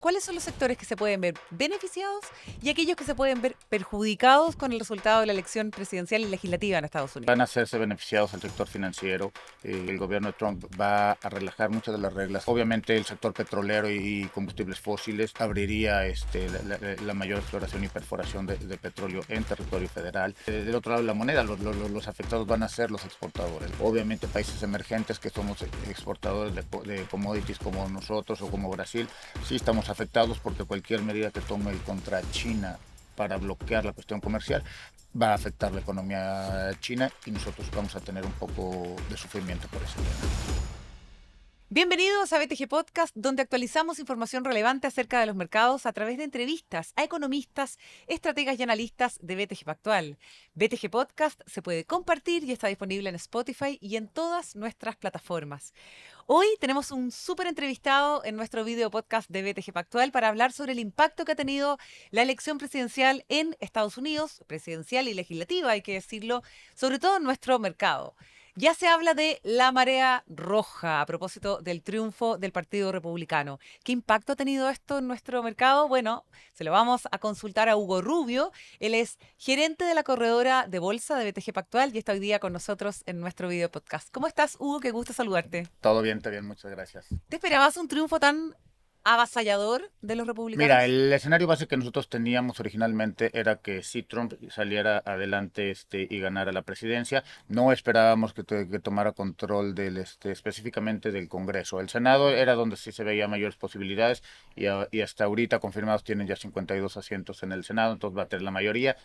¿Cuáles son los sectores que se pueden ver beneficiados y aquellos que se pueden ver perjudicados con el resultado de la elección presidencial y legislativa en Estados Unidos? Van a hacerse beneficiados el sector financiero. El gobierno de Trump va a relajar muchas de las reglas. Obviamente el sector petrolero y combustibles fósiles abriría la mayor exploración y perforación de petróleo en territorio federal. Del otro lado de la moneda, los afectados van a ser los exportadores. Obviamente países emergentes que somos exportadores de commodities como nosotros o como Brasil, sí estamos afectados porque cualquier medida que tome contra China para bloquear la cuestión comercial va a afectar la economía china y nosotros vamos a tener un poco de sufrimiento por ese tema. Bienvenidos a BTG Podcast, donde actualizamos información relevante acerca de los mercados a través de entrevistas a economistas, estrategas y analistas de BTG Pactual. BTG Podcast se puede compartir y está disponible en Spotify y en todas nuestras plataformas. Hoy tenemos un súper entrevistado en nuestro video podcast de BTG Pactual para hablar sobre el impacto que ha tenido la elección presidencial en Estados Unidos, presidencial y legislativa, hay que decirlo, sobre todo en nuestro mercado. Ya se habla de la marea roja a propósito del triunfo del Partido Republicano. ¿Qué impacto ha tenido esto en nuestro mercado? Bueno, se lo vamos a consultar a Hugo Rubio. Él es gerente de la corredora de bolsa de BTG Pactual y está hoy día con nosotros en nuestro video podcast. ¿Cómo estás, Hugo? Qué gusto saludarte. Todo bien, muchas gracias. ¿Te esperabas un triunfo tan avasallador de los Mira, republicanos? el escenario base que nosotros teníamos originalmente era que si Trump saliera adelante y ganara la presidencia, no esperábamos que tomara control específicamente del Congreso. El Senado era donde sí se veía mayores posibilidades y hasta ahorita confirmados tienen ya 52 asientos en el Senado, entonces va a tener la mayoría.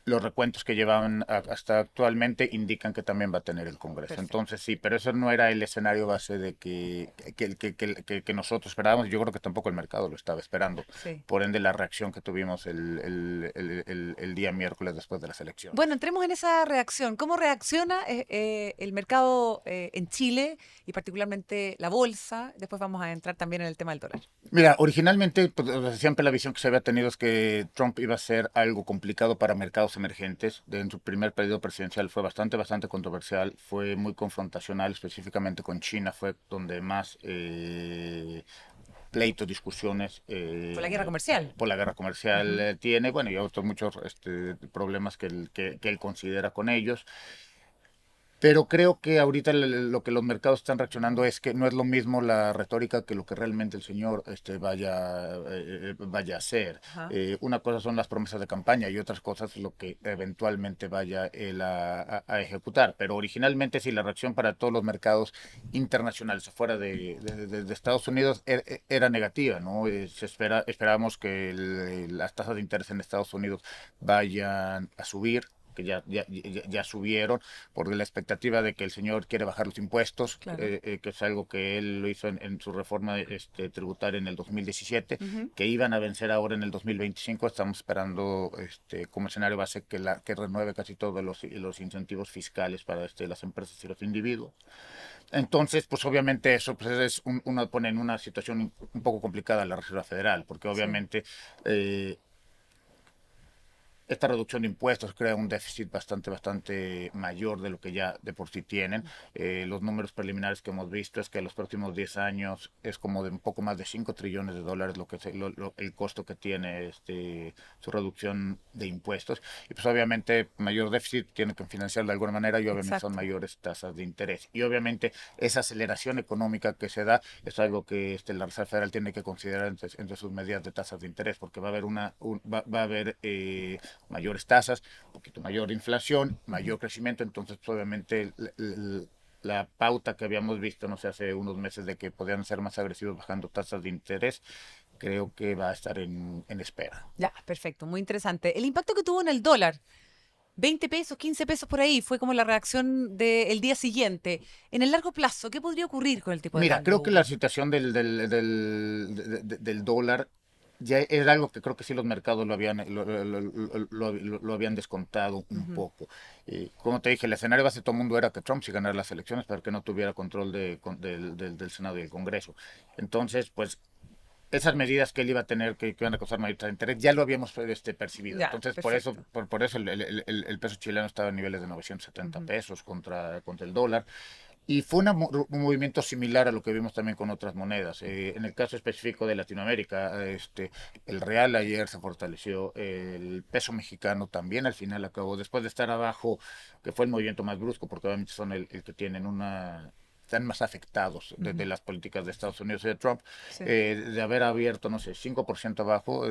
Los recuentos que llevaban hasta actualmente indican que también va a tener el Congreso. Perfecto. Entonces sí, pero eso no era el escenario base de que nosotros esperábamos. Yo creo que tampoco el mercado lo estaba esperando. Sí. Por ende, la reacción que tuvimos el día miércoles después de las Bueno, elecciones. entremos en esa reacción. ¿Cómo reacciona el mercado en Chile y particularmente la bolsa? Después vamos a entrar también en el tema del dólar. Mira, originalmente pues, siempre la visión que se había tenido es que Trump iba a ser algo complicado para mercados emergentes. En su primer periodo presidencial fue bastante controversial, fue muy confrontacional, específicamente con China, fue donde más pleitos, discusiones Por la guerra comercial. por la guerra comercial Ujú. tiene, bueno, y otros muchos problemas que él considera con ellos. Pero creo que ahorita lo que los mercados están reaccionando es que no es lo mismo la retórica que lo que realmente el señor vaya a hacer. Ajá. Una cosa son las promesas de campaña y otras cosas lo que eventualmente vaya él a ejecutar. Pero originalmente sí, la reacción para todos los mercados internacionales afuera de Estados Unidos era negativa, ¿no? Esperábamos que las tasas de interés en Estados Unidos vayan a subir, que ya subieron, por la expectativa de que el señor quiere bajar los impuestos, Claro. que es algo que él lo hizo en su reforma tributaria en el 2017, Ujú. que iban a vencer ahora en el 2025. Estamos esperando como escenario base que renueve casi todos los incentivos fiscales para las empresas y los individuos. Entonces, pues obviamente eso pues, uno pone en una situación un poco complicada a la Reserva Federal, porque Sí. obviamente esta reducción de impuestos crea un déficit bastante mayor de lo que ya de por sí tienen. Los números preliminares que hemos visto es que los próximos 10 años es como de un poco más de 5 trillones de dólares el costo que tiene su reducción de impuestos. Y pues obviamente mayor déficit tiene que financiarlo de alguna manera y obviamente son Exacto. mayores tasas de interés. Y obviamente esa aceleración económica que se da es algo que la Reserva Federal tiene que considerar entre sus medidas de tasas de interés, porque va a haber va a haber mayores tasas, un poquito mayor inflación, Ujú. mayor crecimiento, entonces pues, obviamente la pauta que habíamos visto, no sé, hace unos meses de que podían ser más agresivos bajando tasas de interés, creo que va a estar en espera. Ya, perfecto, muy interesante. El impacto que tuvo en el dólar, 20 pesos, 15 pesos por ahí, fue como la reacción del día siguiente. En el largo plazo, ¿qué podría ocurrir con el tipo de Mira, cambio, creo que la Hugo? situación del dólar ya era algo que creo que sí los mercados lo habían descontado un Ujú. poco. Como te dije, el escenario base de todo el mundo era que Trump sí ganara las elecciones para que no tuviera control del Senado y del Congreso. Entonces, pues esas medidas que él iba a tener que iban a causar mayor tasa de interés, ya lo habíamos percibido. Ya, Entonces, perfecto. por eso el peso chileno estaba a niveles de 970 Ujú. pesos contra el dólar. Y fue un movimiento similar a lo que vimos también con otras monedas. En el caso específico de Latinoamérica, el real ayer se fortaleció, el peso mexicano también al final acabó, después de estar abajo, que fue el movimiento más brusco, porque obviamente son el que tienen están más afectados de Ujú. las políticas de Estados Unidos y de Trump, Sí, de haber abierto, no sé, 5% abajo,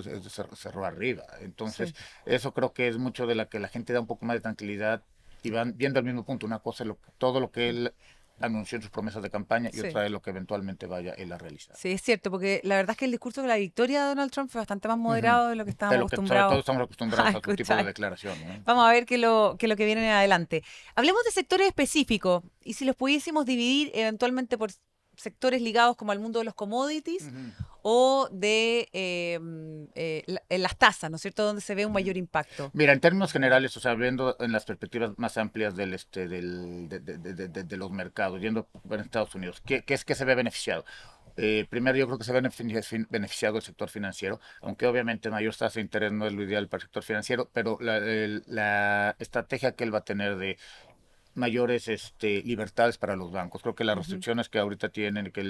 cerró arriba. Entonces, sí, eso creo que es mucho de la que la gente da un poco más de tranquilidad y van viendo al mismo punto. Una cosa es todo lo que él anunció en sus promesas de campaña y sí. otra es lo que eventualmente vaya él a realizar. Sí, es cierto, porque la verdad es que el discurso de la victoria de Donald Trump fue bastante más Ujú. moderado de lo que De estábamos lo que sobre todo acostumbrados estamos a acostumbrados a su tipo de escuchar. declaración, ¿no? Vamos a ver qué es lo que viene en adelante. Hablemos de sectores específicos y si los pudiésemos dividir eventualmente por sectores ligados como al mundo de los commodities Ujú, o de en las tasas, ¿no es cierto?, donde se ve un ujú. mayor impacto. Mira, en términos generales, o sea, viendo en las perspectivas más amplias de los mercados, yendo en Estados Unidos, ¿qué es que se ve beneficiado? Primero, yo creo que se ve beneficiado el sector financiero, aunque obviamente mayor tasa de interés no es lo ideal para el sector financiero, pero la estrategia que él va a tener de mayores libertades para los bancos. Creo que las Ujú. restricciones que ahorita tienen, que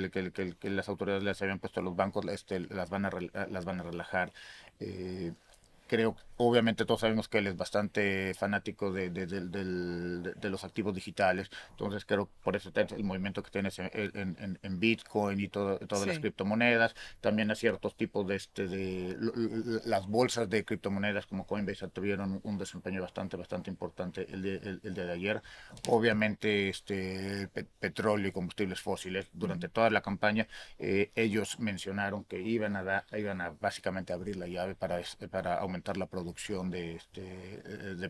las autoridades les habían puesto a los bancos, las van a relajar. Eh, Creo, obviamente todos sabemos que él es bastante fanático de los activos digitales, entonces creo por eso el movimiento que tienes en Bitcoin y todas las Sí. criptomonedas, también a ciertos tipos las bolsas de criptomonedas como Coinbase tuvieron un desempeño bastante importante el día de ayer. Obviamente petróleo y combustibles fósiles durante Ujú. toda la campaña ellos mencionaron que iban a básicamente abrir la llave para aumentar la producción de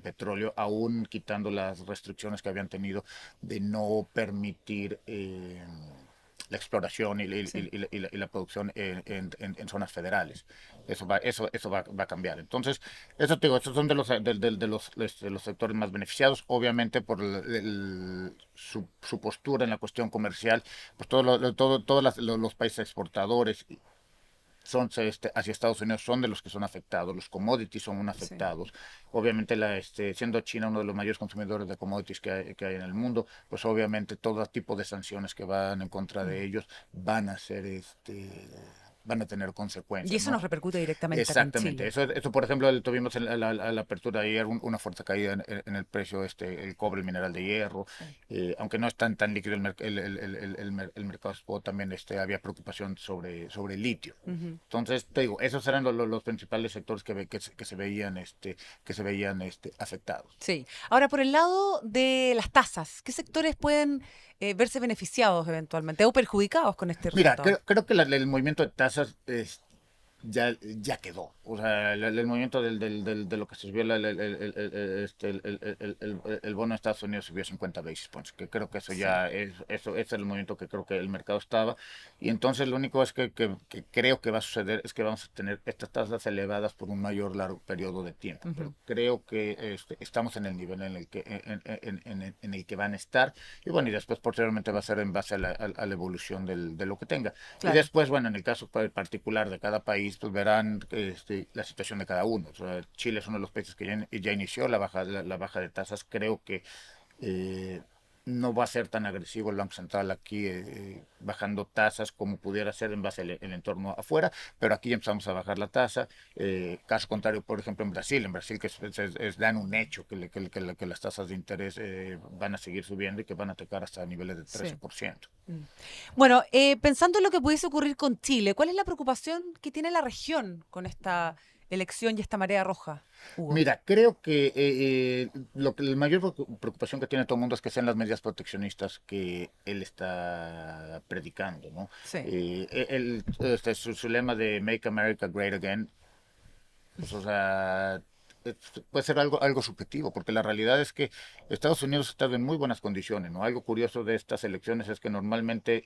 petróleo, aún quitando las restricciones que habían tenido de no permitir la exploración Sí. y la producción en zonas federales. Va a cambiar. Entonces, eso te digo, estos son de los sectores más beneficiados, obviamente por su postura en la cuestión comercial, pues todos los países exportadores hacia Estados Unidos son de los que son afectados, los commodities son Sí. afectados. Obviamente, siendo China uno de los mayores consumidores de commodities que hay en el mundo, pues obviamente todo tipo de sanciones que van en contra de Mm. ellos van a ser, van a tener Y consecuencias, eso nos ¿no? repercute directamente acá en Exactamente. Chile. Eso por ejemplo, tuvimos en la apertura de ayer una fuerte caída en el precio, el cobre, el mineral de hierro. Sí. Aunque no es tan líquido el mercado spot, también había preocupación sobre el litio. Ujú. Entonces, te digo, esos eran los principales sectores que se veían afectados. Sí. Ahora, por el lado de las tasas, ¿qué sectores pueden verse beneficiados eventualmente o perjudicados con este Mira, resultado? creo que el movimiento de tasas ya quedó. O sea, el movimiento de lo que se subió el bono de Estados Unidos subió 50 basis points, que creo que Sí. eso es el movimiento que creo que el mercado estaba. Y entonces lo único es que creo que va a suceder es que vamos a tener estas tasas elevadas por un mayor largo periodo de tiempo. Pero Ujú. creo que estamos en el nivel en el que van a estar. Y bueno, y después posteriormente va a ser en base a la evolución de lo que tenga. Y Claro. después, bueno, en el caso particular de cada país, pues verán la situación de cada uno. O sea, Chile es uno de los países que ya inició la baja de tasas. Creo que eh, no va a ser tan agresivo el Banco Central aquí bajando tasas como pudiera ser en base al entorno afuera, pero aquí ya empezamos a bajar la tasa. Caso contrario, por ejemplo, en Brasil que dan un hecho que las tasas de interés van a seguir subiendo y que van a tocar hasta niveles de Sí. 13%. Mm. Bueno, pensando en lo que pudiese ocurrir con Chile, ¿cuál es la preocupación que tiene la región con esta elección y esta marea roja, Hugo? Mira, creo que la mayor preocupación que tiene todo el mundo es que sean las medidas proteccionistas que él está predicando, ¿no? Sí. Su lema de Make America Great Again, pues, o sea, es- puede ser algo subjetivo, porque la realidad es que Estados Unidos ha estado en muy buenas condiciones, ¿no? Algo curioso de estas elecciones es que normalmente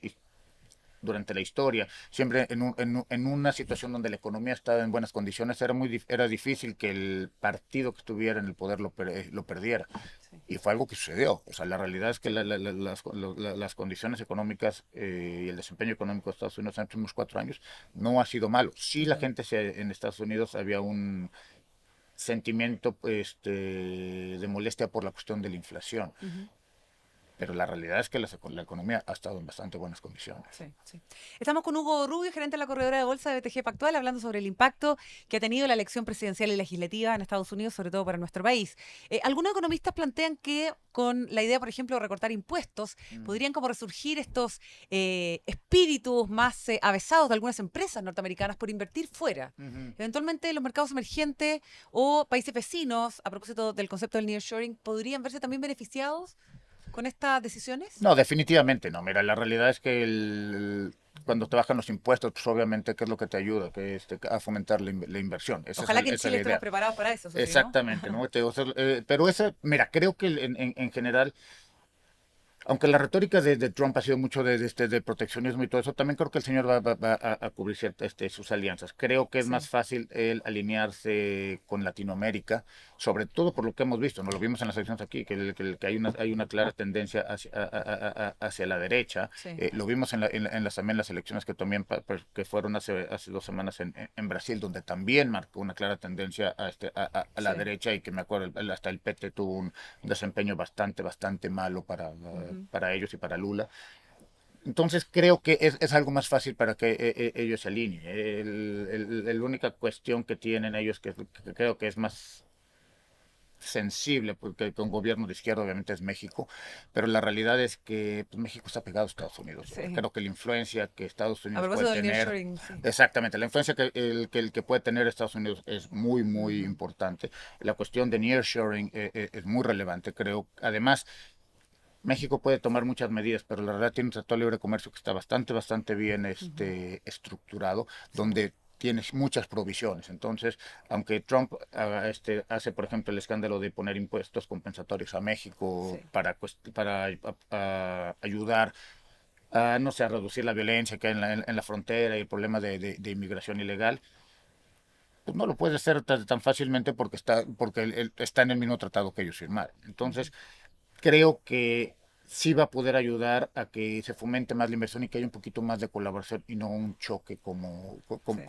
durante la historia, siempre en una situación donde la economía estaba en buenas condiciones, era difícil que el partido que estuviera en el poder lo perdiera. Sí. Y fue algo que sucedió. O sea, la realidad es que las condiciones económicas y el desempeño económico de Estados Unidos en los últimos 4 años no ha sido malo. Sí, Ujú. en Estados Unidos había un sentimiento de molestia por la cuestión de la inflación, Ujú. pero la realidad es que la economía ha estado en bastante buenas condiciones. Sí, sí. Estamos con Hugo Rubio, gerente de la corredora de bolsa de BTG Pactual, hablando sobre el impacto que ha tenido la elección presidencial y legislativa en Estados Unidos, sobre todo para nuestro país. Algunos economistas plantean que con la idea, por ejemplo, de recortar impuestos, podrían como resurgir estos espíritus más avesados de algunas empresas norteamericanas por invertir fuera. Eventualmente los mercados emergentes o países vecinos, a propósito del concepto del nearshoring, podrían verse también beneficiados con estas decisiones. No, definitivamente no. Mira, la realidad es que cuando te bajan los impuestos, pues obviamente, ¿qué es lo que te ayuda? A fomentar la inversión. Ojalá que en Esa es Chile la estemos idea. preparados para eso, Sofi, ¿no? Exactamente, ¿no? Pero mira, creo que en general, aunque la retórica de Trump ha sido mucho de proteccionismo y todo eso, también creo que el señor va a cubrir sus alianzas. Creo que es Sí. más fácil el alinearse con Latinoamérica, sobre todo por lo que hemos visto, ¿no? Lo vimos en las elecciones aquí, que hay una clara tendencia hacia la derecha. Sí. Lo vimos también las elecciones que fueron hace 2 semanas en Brasil, donde también marcó una clara tendencia a la Sí. derecha, y que me acuerdo, hasta el PT tuvo un desempeño bastante malo para ellos y para Lula. Entonces creo que es algo más fácil para que ellos se alineen. La única cuestión que tienen ellos, que creo que es más sensible, porque con gobierno de izquierda obviamente es México, pero la realidad es que pues, México está pegado a Estados Unidos. Sí. Creo que la influencia que Estados A Unidos propósito puede del tener, nearshoring, sí. exactamente, la influencia que puede tener Estados Unidos es muy importante. La cuestión de nearshoring es muy relevante, creo. Además, México puede tomar muchas medidas, pero la verdad tiene un tratado de libre comercio que está bastante bien estructurado, donde tienes muchas provisiones. Entonces, aunque Trump hace, por ejemplo, el escándalo de poner impuestos compensatorios a México Sí. para ayudar a, no sé, a reducir la violencia que hay en la frontera y el problema de inmigración ilegal, pues no lo puede hacer tan fácilmente porque él está en el mismo tratado que ellos firmaron. Entonces, creo que sí va a poder ayudar a que se fomente más la inversión y que haya un poquito más de colaboración y no un choque Sí. como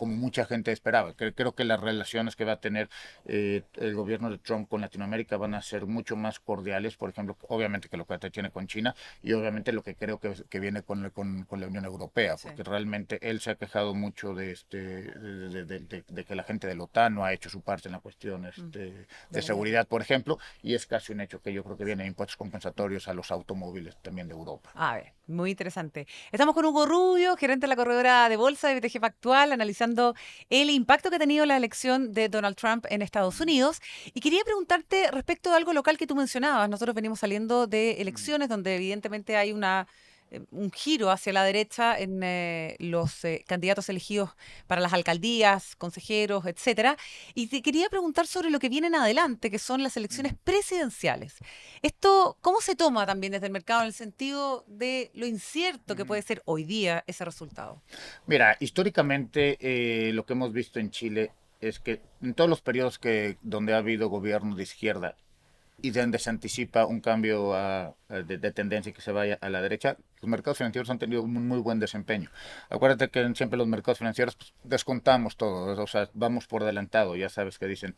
mucha gente esperaba. Creo que las relaciones que va a tener el gobierno de Trump con Latinoamérica van a ser mucho más cordiales, por ejemplo, obviamente que lo que tiene con China, y obviamente lo que creo que viene con la Unión Europea, Sí. porque realmente él se ha quejado mucho de que la gente de la OTAN no ha hecho su parte en la cuestión de seguridad, por ejemplo, y es casi un hecho que yo creo que viene impuestos compensatorios a los automóviles también de Europa. A ver, muy interesante. Estamos con Hugo Rubio, gerente de la corredora de bolsa de BTG Pactual, analizando el impacto que ha tenido la elección de Donald Trump en Estados Unidos. Y quería preguntarte respecto de algo local que tú mencionabas. Nosotros venimos saliendo de elecciones donde evidentemente hay un giro hacia la derecha en los candidatos elegidos para las alcaldías, consejeros, etcétera. Y te quería preguntar sobre lo que viene en adelante, que son las elecciones presidenciales. Esto, ¿cómo se toma también desde el mercado en el sentido de lo incierto que puede ser hoy día ese resultado? Mira, históricamente lo que hemos visto en Chile es que en todos los periodos donde ha habido gobierno de izquierda y donde se anticipa un cambio de tendencia que se vaya a la derecha, los mercados financieros han tenido un muy buen desempeño. Acuérdate que siempre los mercados financieros pues, descontamos todo, o sea, vamos por adelantado, ya sabes que dicen,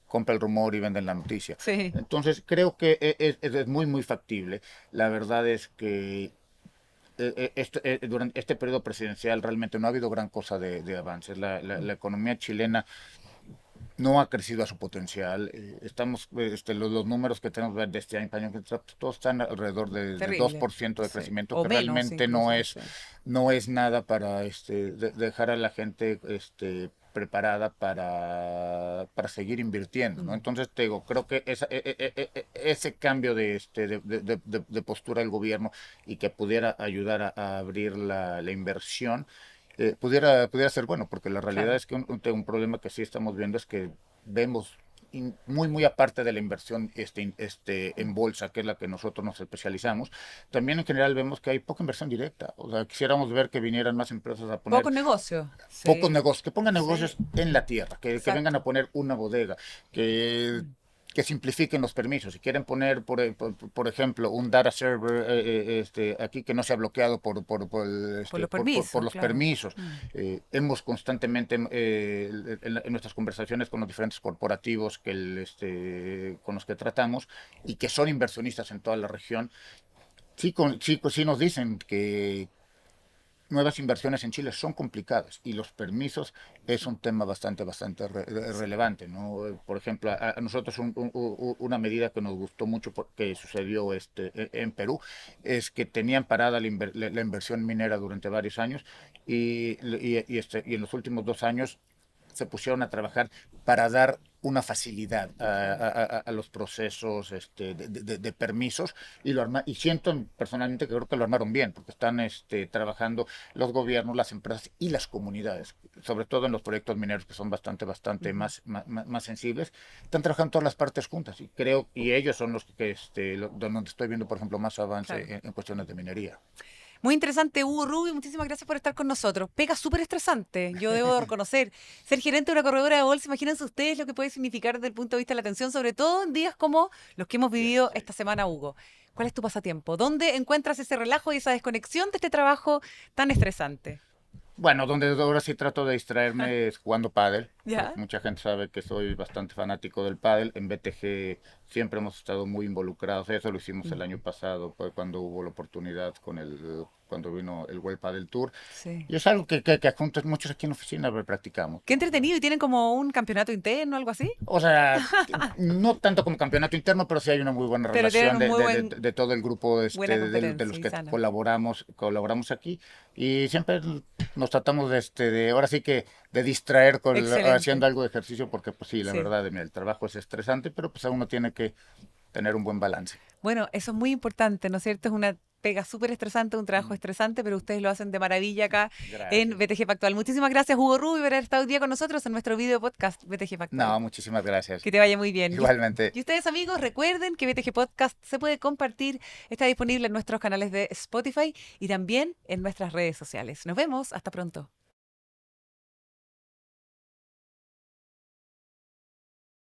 compra el rumor y venden la noticia. Sí. Entonces, creo que es muy factible. La verdad es que durante este periodo presidencial realmente no ha habido gran cosa de avances. La economía chilena no ha crecido a su potencial. Los números que tenemos de este año, todos están alrededor de Terrible. 2% de Sí. crecimiento, O que menos realmente no incluso, es, sí. no es nada para dejar a la gente preparada para seguir invirtiendo, ¿no? Entonces, te digo, creo que ese cambio de postura del gobierno y que pudiera ayudar a abrir la inversión, pudiera ser bueno, porque la realidad Claro. es que un problema que sí estamos viendo es que vemos muy aparte de la inversión en bolsa, que es la que nosotros nos especializamos, también en general vemos que hay poca inversión directa. O sea, quisiéramos ver que vinieran más empresas a poner Pocos negocios. pocos Sí. negocios, que pongan Sí. negocios en la tierra, que vengan Exacto. a poner una bodega, que que simplifiquen los permisos. Si quieren poner, por ejemplo, un data server aquí que no sea bloqueado Por los permisos, por los claro. permisos. Hemos constantemente, en nuestras conversaciones con los diferentes corporativos con los que tratamos y que son inversionistas en toda la región, sí nos dicen que nuevas inversiones en Chile son complicadas y los permisos es un tema bastante relevante, ¿no? Por ejemplo, a nosotros una medida que nos gustó mucho que sucedió en Perú es que tenían parada la inversión minera durante varios años y en los últimos 2 años se pusieron a trabajar para dar una facilidad a los procesos de permisos y siento personalmente que creo que lo armaron bien porque están trabajando los gobiernos, las empresas y las comunidades, sobre todo en los proyectos mineros que son bastante más sensibles, están trabajando todas las partes juntas y ellos son los que donde estoy viendo, por ejemplo, más avance en cuestiones de minería. Muy interesante, Hugo Rubio, muchísimas gracias por estar con nosotros. Pega súper estresante, yo debo reconocer. Ser gerente de una corredora de bolsa, imagínense ustedes lo que puede significar desde el punto de vista de la atención, sobre todo en días como los que hemos vivido esta semana, Hugo. ¿Cuál es tu pasatiempo? ¿Dónde encuentras ese relajo y esa desconexión de este trabajo tan estresante? Bueno, donde ahora sí trato de distraerme es jugando pádel, ¿Ya? porque mucha gente sabe que soy bastante fanático del pádel. En BTG siempre hemos estado muy involucrados. Eso lo hicimos el año pasado, fue cuando hubo la oportunidad cuando vino el World Padel Tour. Sí. Y es algo que juntos muchos aquí en la oficina practicamos. Qué entretenido, ¿y tienen como un campeonato interno o algo así? O sea, no tanto como campeonato interno, pero sí hay una muy buena Pero tienen relación un muy de todo el grupo buena de los competencia y que sana. colaboramos aquí. Y siempre nos tratamos ahora sí que de distraer Excelente. haciendo algo de ejercicio, porque pues sí, la Sí. verdad, mira, el trabajo es estresante, pero pues uno tiene que tener un buen balance. Bueno, eso es muy importante, ¿no es cierto? Es una pega súper estresante, un trabajo Mm, estresante, pero ustedes lo hacen de maravilla acá en Gracias. BTG Pactual. Muchísimas gracias, Hugo Rubio, por haber estado hoy día con nosotros en nuestro video podcast BTG Pactual. No, muchísimas gracias. Que te vaya muy bien. Igualmente. Y ustedes, amigos, recuerden que BTG Podcast se puede compartir, está disponible en nuestros canales de Spotify y también en nuestras redes sociales. Nos vemos, hasta pronto.